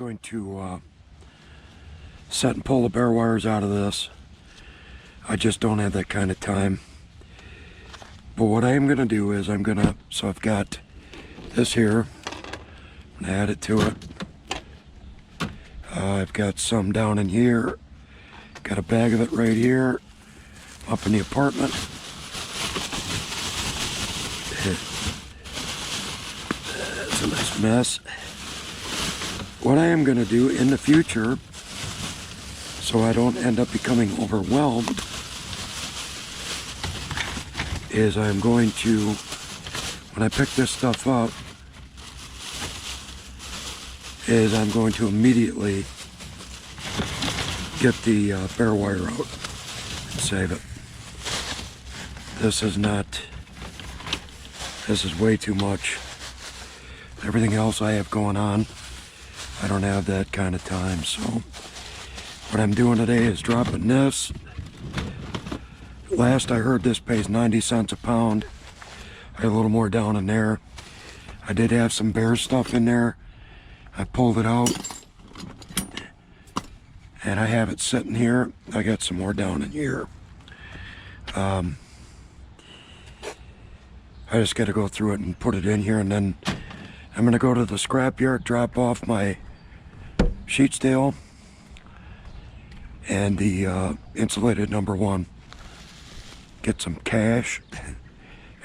going to set and pull the bare wires out of this. I just don't have that kind of time. But what I am going to do is so I've got this here. I'm going to add it to it. I've got some down in here. Got a bag of it right here. Up in the apartment. That's a nice mess. What I am going to do in the future, so I don't end up becoming overwhelmed, is I'm going to, when I pick this stuff up, is I'm going to immediately get the bare wire out and save it. This is way too much. Everything else I have going on, I don't have that kind of time. So what I'm doing today is dropping this. Last I heard this pays 90 cents a pound. I had a little more down in there. I did have some bare stuff in there. I pulled it out. And I have it sitting here. I got some more down in here. I just got to go through it and put it in here, and then I'm going to go to the scrapyard, drop off my sheet steel and the insulated #1. Get some cash,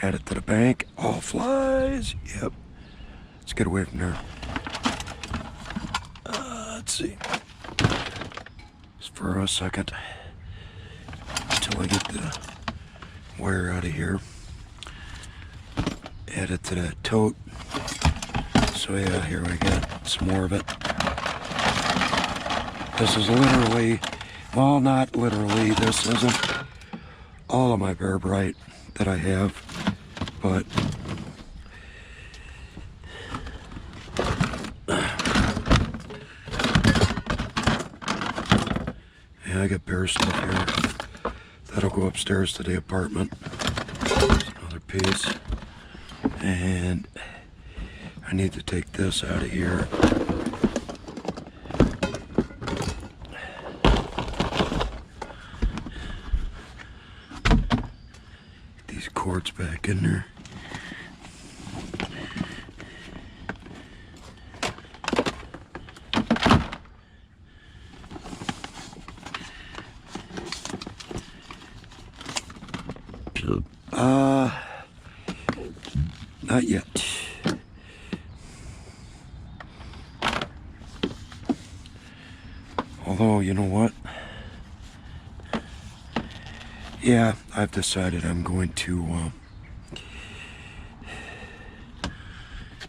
add it to the bank. All flies. Yep. Let's get away from there. Let's see. Just for a second until I get the wire out of here. Add it to that tote. So yeah, here we got some more of it. This is literally, well, not literally, this isn't all of my bare bright that I have, but yeah, I got bare stuff here. That'll go upstairs to the apartment. There's another piece. And I need to take this out of here. These cords back in there. Not yet. Although, you know what? Yeah, I've decided I'm going to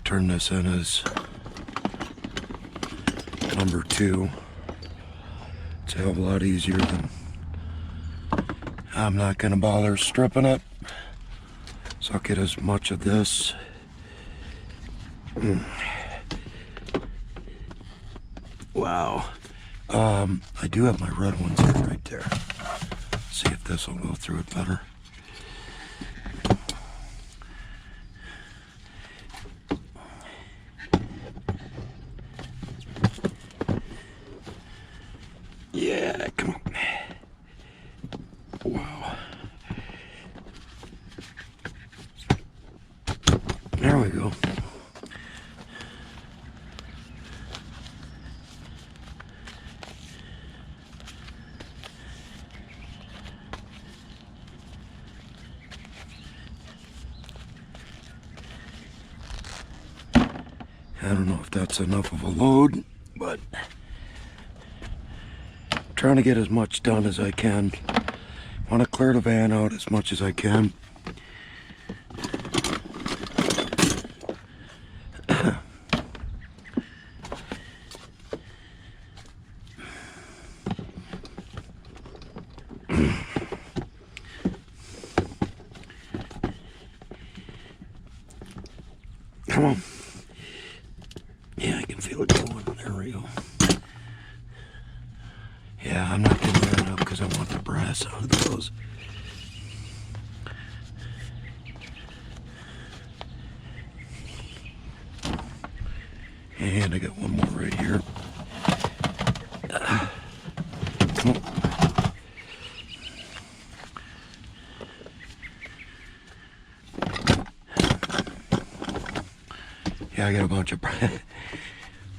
turn this in as #2. It's a hell of a lot easier than, I'm not going to bother stripping it. So I'll get as much of this. Wow. I do have my red ones here right there. See if this will go through it better. Yeah, come on. Wow. There we go. I don't know if that's enough of a load, but I'm trying to get as much done as I can. Want to clear the van out as much as I can. Come on. Yeah, I can feel it going. There we go. Yeah, I'm not getting that up because I want the brass out of those. And I got one more right here. Yeah, I got a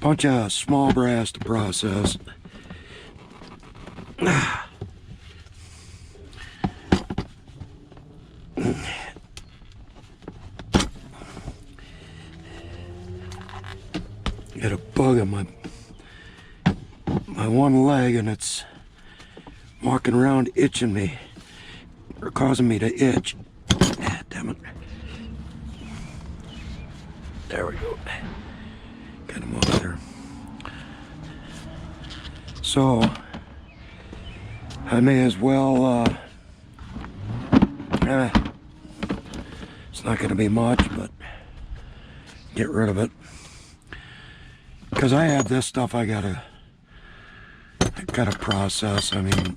bunch of small brass to process. Got a bug on my one leg, and it's walking around itching me, or causing me to itch. Damn it. There we go. Got him off there. So I may as well it's not going to be much, but get rid of it, because I have this stuff I gotta process. I mean,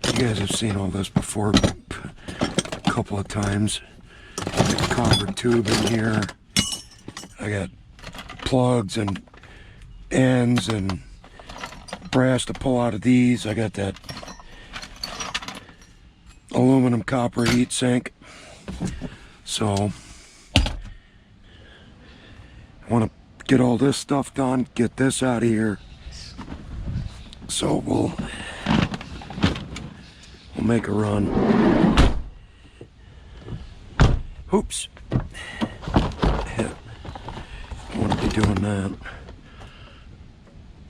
you guys have seen all this before a couple of times. Got copper tube in here. I got plugs and ends and brass to pull out of these. I got that aluminum copper heat sink. So I want to get all this stuff done, get this out of here. So we'll make a run. Oops. I want to be doing that.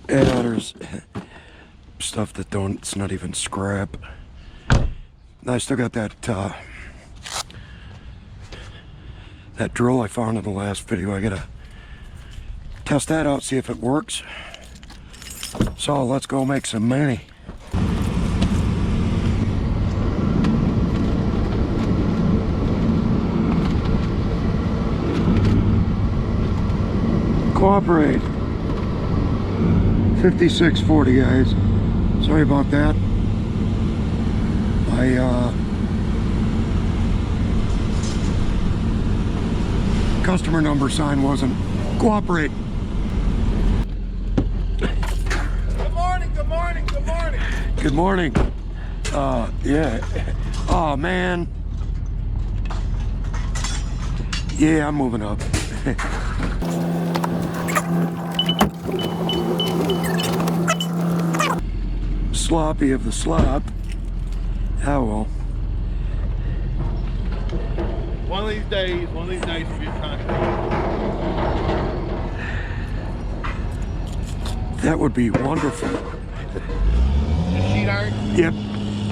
Yeah, there's stuff that it's not even scrap. I still got that that drill I found in the last video. I gotta test that out, see if it works. So let's go make some money. Cooperate. 5640, guys. Sorry about that. My customer number sign wasn't cooperate. Good morning, good morning, good morning. Good morning. Yeah. Oh man. Yeah, I'm moving up. Sloppy of the slop. Oh well. One of these days will be a contract. That would be wonderful. Just sheet iron? Yep.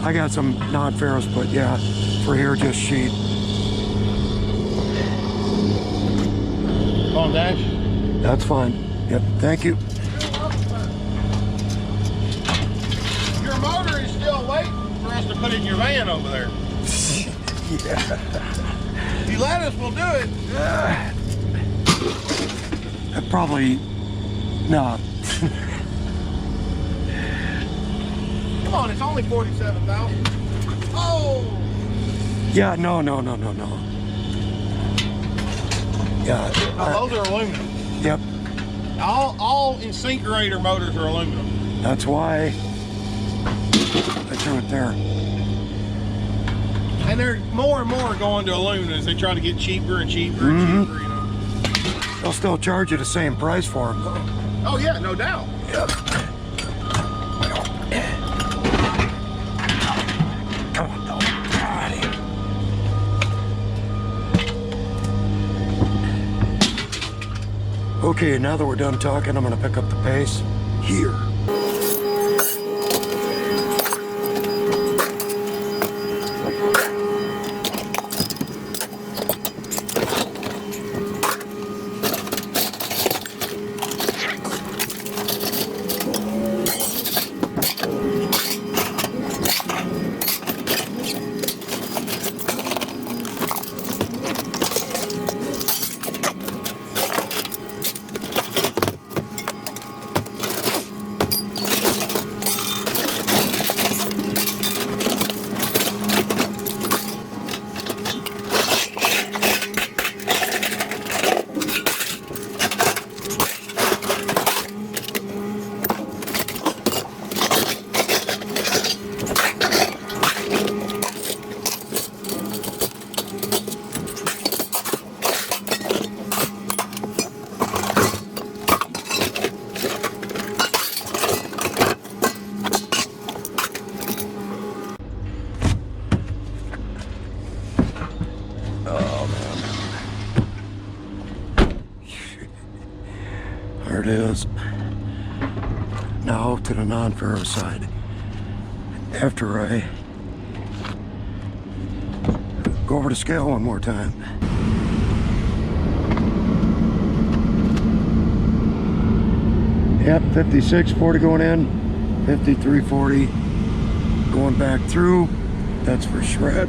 I got some non-ferrous, but yeah, for here just sheet. On dash? That's fine. Yep. Thank you. Your motor is still waiting for us to put in your van over there. Yeah. If you let us, we'll do it. Probably not. Come on, it's only 47,000. Oh! Yeah, no. Yeah. Those are aluminum. Yep. All incinerator motors are aluminum. That's why I threw it there. And they're more and more going to aluminum as they try to get cheaper and cheaper and cheaper, you know. They'll still charge you the same price for them, though. Oh yeah, no doubt. Yep. Come on, though. Okay, now that we're done talking, I'm going to pick up the pace here. Oh man. There it is. Now to the non-ferrous side. After I go over the scale one more time. Yep, 56.40 going in, 53.40 going back through. That's for shred.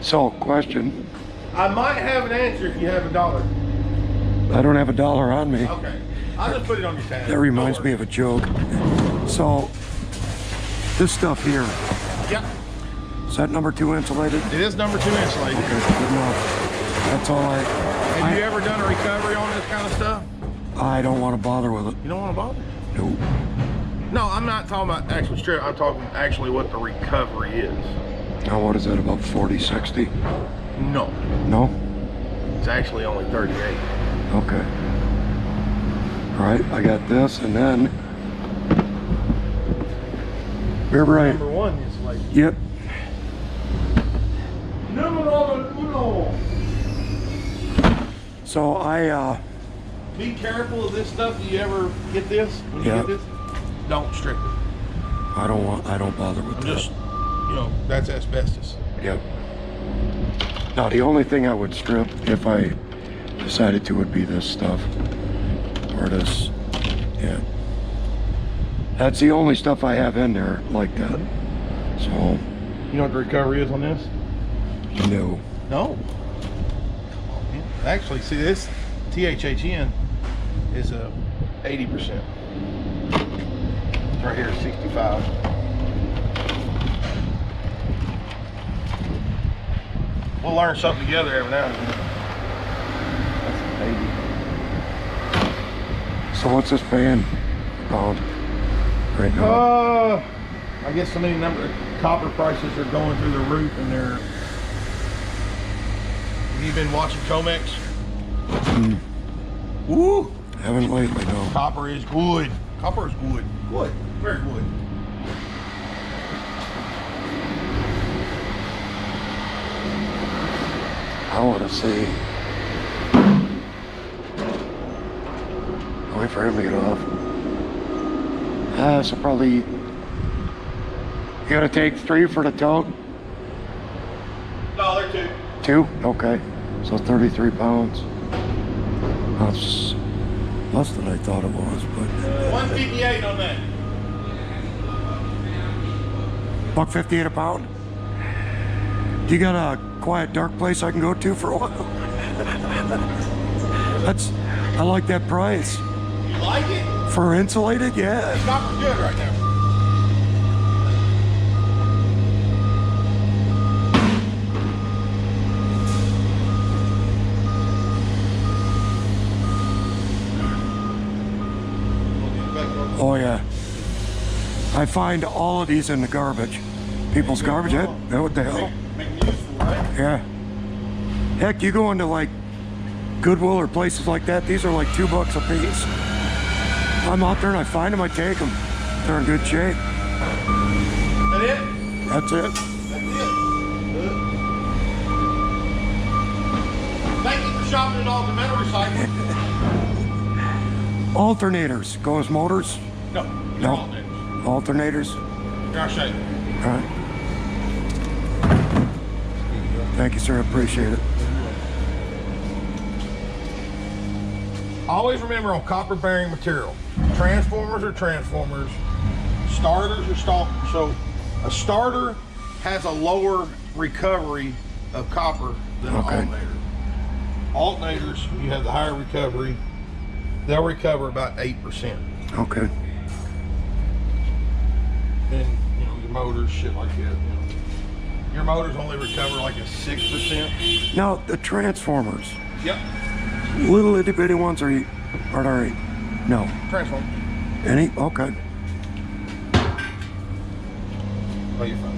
So, question. I might have an answer if you have $1. I don't have $1 on me. Okay. I'll just put it on your tab. That reminds me of a joke. So, this stuff here, Yep. is that number 2 insulated? It is number 2 insulated. Okay, good enough. That's all Have you ever done a recovery on this kind of stuff? I don't want to bother with it. You don't want to bother? No. No, I'm not talking about actual strip. I'm talking actually what the recovery is. Now what is that, about 40, 60? No. No? It's actually only 38. Okay. All right, I got this, and then you're right. Number 1 is like Yep. numero uno. So I Be careful of this stuff. Do you ever get this? When you Yeah. get this? Don't strip it. I don't bother with I'm that. just, you know, that's asbestos. Yep. Now the only thing I would strip if I decided to would be this stuff. Or this. Yeah. That's the only stuff I have in there like that. So You know what the recovery is on this? no. No. Actually, see this THHN is a 80%. Right here, 65. We'll learn something together every now and then. That's 80. So what's this paying pound right now? I guess so many number of copper prices are going through the roof, and they're. Have you been watching Comex? Woo! Haven't lately, no. Copper is good. Copper is good. Good. Very good. I want to see. Wait for him to get off. So probably you gotta take 3 for the tote. No, they're 2. 2? Okay. So 33 pounds. That's less than I thought it was, but 158 on that. $1.58 a pound. Do you got a quiet, dark place I can go to for a while? I like that price. You like it? For insulated, yeah. Copper's good right now. Oh yeah. I find all of these in the garbage. People's garbage. What the hell? Making useful, right? Yeah. Heck, you go into like Goodwill or places like that, these are like $2 a piece. I'm out there and I find them, I take them. They're in good shape. That it? That's it. That's it. Good. Thank you for shopping at all the metal recycling. Alternators. Goes motors? No. No. Alternators? Here, I'll show you. All right. Thank you, sir. I appreciate it. Always remember on copper bearing material, transformers are transformers, starters are starters. So a starter has a lower recovery of copper than an alternator. Alternators, you have the higher recovery. They'll recover about 8%. Okay. Then, you know, your motors, shit like that. You know. Your motors only recover like a 6%. Now, the transformers. Yep. Little itty bitty ones are all right? No. Transformers. Any? Okay. Oh, you're fine.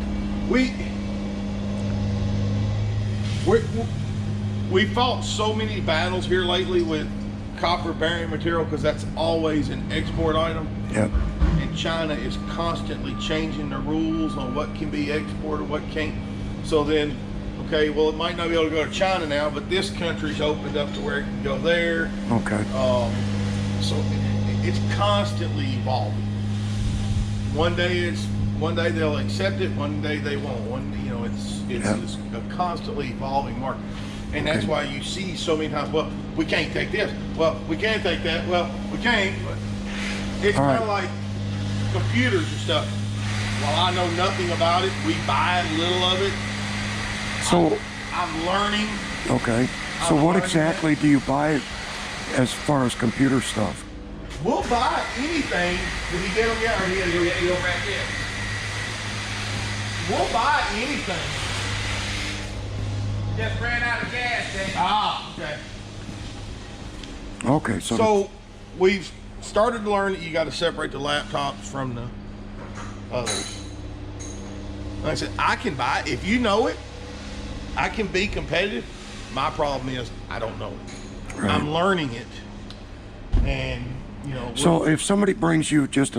We fought so many battles here lately with copper bearing material because that's always an export item. Yep. And China is constantly changing the rules on what can be exported, what can't. So then, okay, well, it might not be able to go to China now, but this country's opened up to where it can go there. Okay. So it's constantly evolving. One day they'll accept it, one day they won't. It's a constantly evolving market. And that's why you see so many times, well, we can't take this. Well, we can't take that. Well, we can't. But it's kind of like computers and stuff. While I know nothing about it, we buy a little of it. So I'm learning. Okay. So what exactly do you buy as far as computer stuff? We'll buy anything. Did he get them yet? Or he had to go back in? We'll buy anything. Just ran out of gas, Damon. Ah, okay. Okay, So we've started to learn that you got to separate the laptops from the others. Like I said, I can buy it. If you know it, I can be competitive. My problem is I don't know it. Right. I'm learning it. And, you know. So if somebody brings you just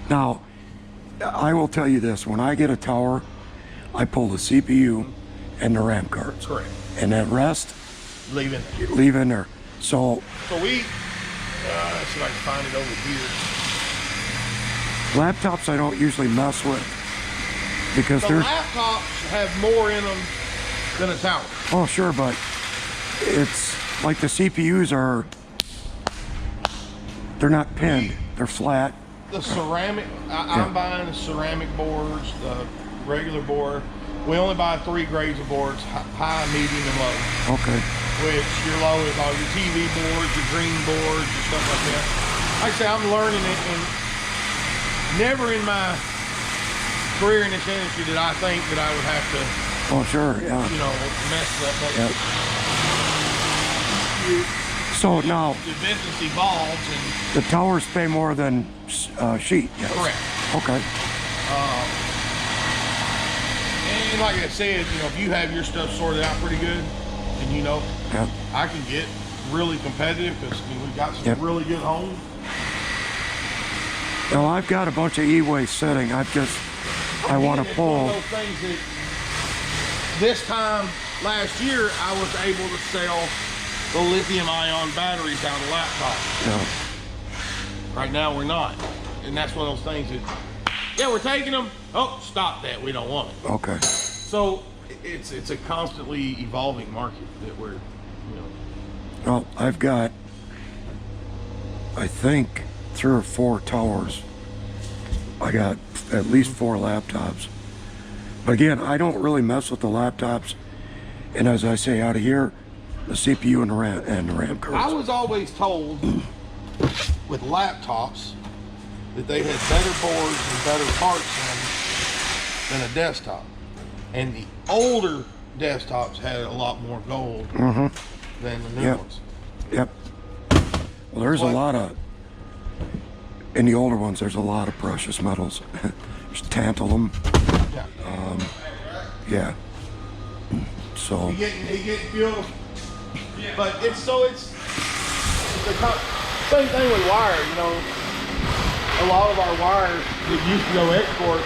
now, I will tell you this, when I get a tower, I pull the CPU and the RAM cards. Correct. And that rest, Leave in there. leave in there. So So we, let's see if I can find it over here. laptops I don't usually mess with because The they're, laptops have more in them than a tower. oh sure, but it's like the CPUs they're not pinned, they're flat. The ceramic, I'm buying the ceramic boards, the regular board. We only buy 3 grades of boards, high, medium, and low. Okay. Which your low is all your TV boards, your green boards, and stuff like that. Like I say, I'm learning it, and never in my career in this industry did I think that I would have to, Oh sure, yeah. mess up. But Yep. So now the business evolves, and the towers pay more than sheet. Yes. correct. Okay. And like I said, if you have your stuff sorted out pretty good, and Yep. I can get really competitive because we've got some really good homes. Now I've got a bunch of e-waste sitting. I want to It's pull. one of those things that this time last year I was able to sell the lithium-ion batteries out of laptops. Yeah. Right now we're not, and that's one of those things that we're taking them. Oh, stop that! We don't want it. Okay. So it's a constantly evolving market that we're, Well, I've got, I think, 3 or 4 towers. I got at least 4 laptops. But again, I don't really mess with the laptops. And as I say, out of here, the CPU and the RAM cards. I was always told with laptops that they had better boards and better parts in them than a desktop. And the older desktops had a lot more gold than the new ones. Yep. Well, there's a lot of, in the older ones, there's a lot of precious metals. There's tantalum. Yeah. Yeah. So. You get fuel. But it's the same thing with wire, A lot of our wires that used to go export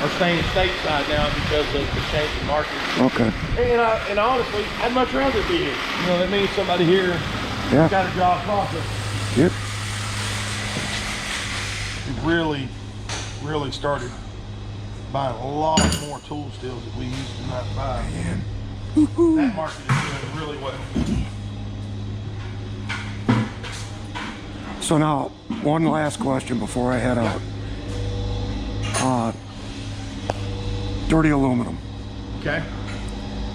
are staying stateside now because of the changing market. Okay. And honestly, I'd much rather be here. That means somebody here got a job process. Yep. We really started buying a lot more tool stills that we used to not buy. Man. That market is doing really well. So now, one last question before I head out. Dirty aluminum. Okay.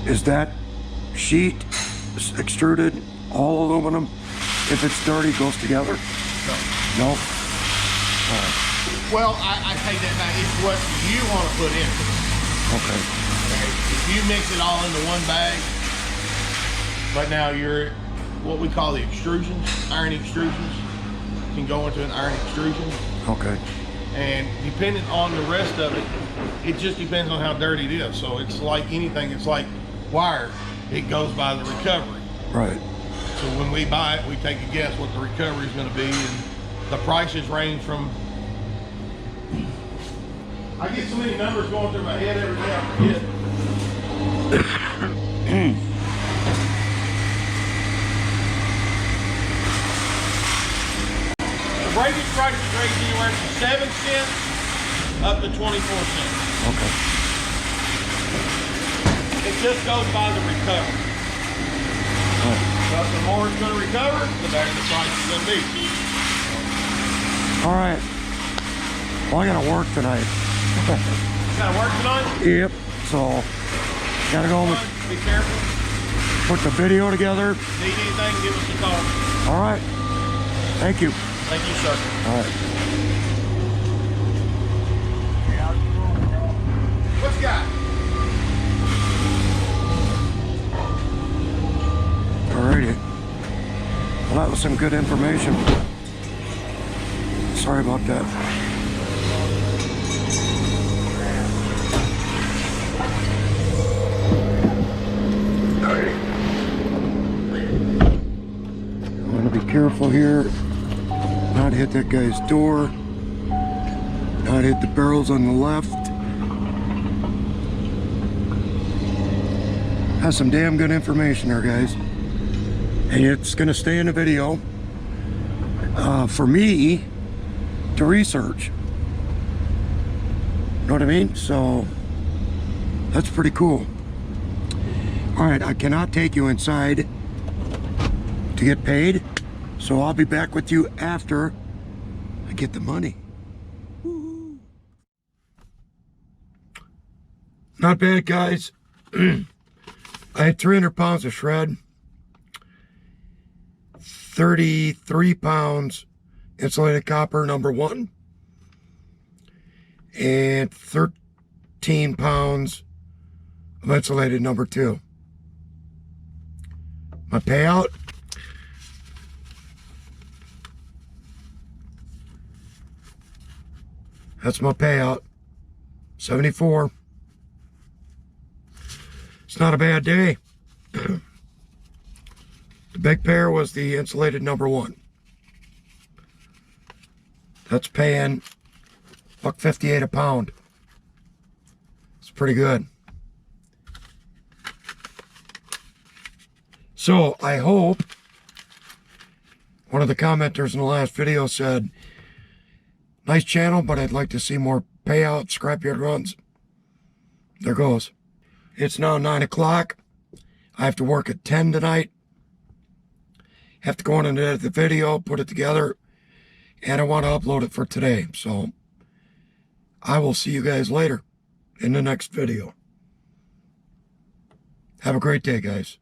Is that sheet extruded, all aluminum? If it's dirty, it goes together? No? Well, I take that back. It's what you want to put in. Okay. If you mix it all into one bag, right now you're what we call the extrusions, iron extrusions, can go into an iron extrusion. Okay. And depending on the rest of it, it just depends on how dirty it is. So it's like anything, it's like wire. It goes by the recovery. Right. So when we buy it, we take a guess what the recovery is going to be, and the prices range from. I get so many numbers going through my head every day I forget. The breakage prices range anywhere from 7 cents up to 24 cents. Okay. It just goes by the recovery. But the more it's going to recover, the better the price is going to be. All right. Well, I gotta work tonight. You got to work tonight? Yep. So, gotta go Be careful. put the video together. Need anything, give us a call. All right. Thank you. Thank you, sir. All right. What you got? Alrighty. Well, that was some good information. Sorry about that. I'm gonna be careful here. Not hit that guy's door. Not hit the barrels on the left. Has some damn good information there, guys. And it's gonna stay in the video for me to research. Know what I mean? So that's pretty cool. All right, I cannot take you inside to get paid, so I'll be back with you after I get the money. Woo-hoo. Not bad, guys. I had 300 pounds of shred, 33 pounds insulated copper number 1, and 13 pounds of insulated number 2. My payout, that's my payout, 74. It's not a bad day. The big pair was the insulated number 1. That's paying $1.58 a pound. It's pretty good. So I hope one of the commenters in the last video said, nice channel, but I'd like to see more payout scrapyard runs. There goes. It's now 9 o'clock. I have to work at 10 tonight. Have to go in and edit the video, put it together, and I want to upload it for today. So I will see you guys later in the next video. Have a great day, guys.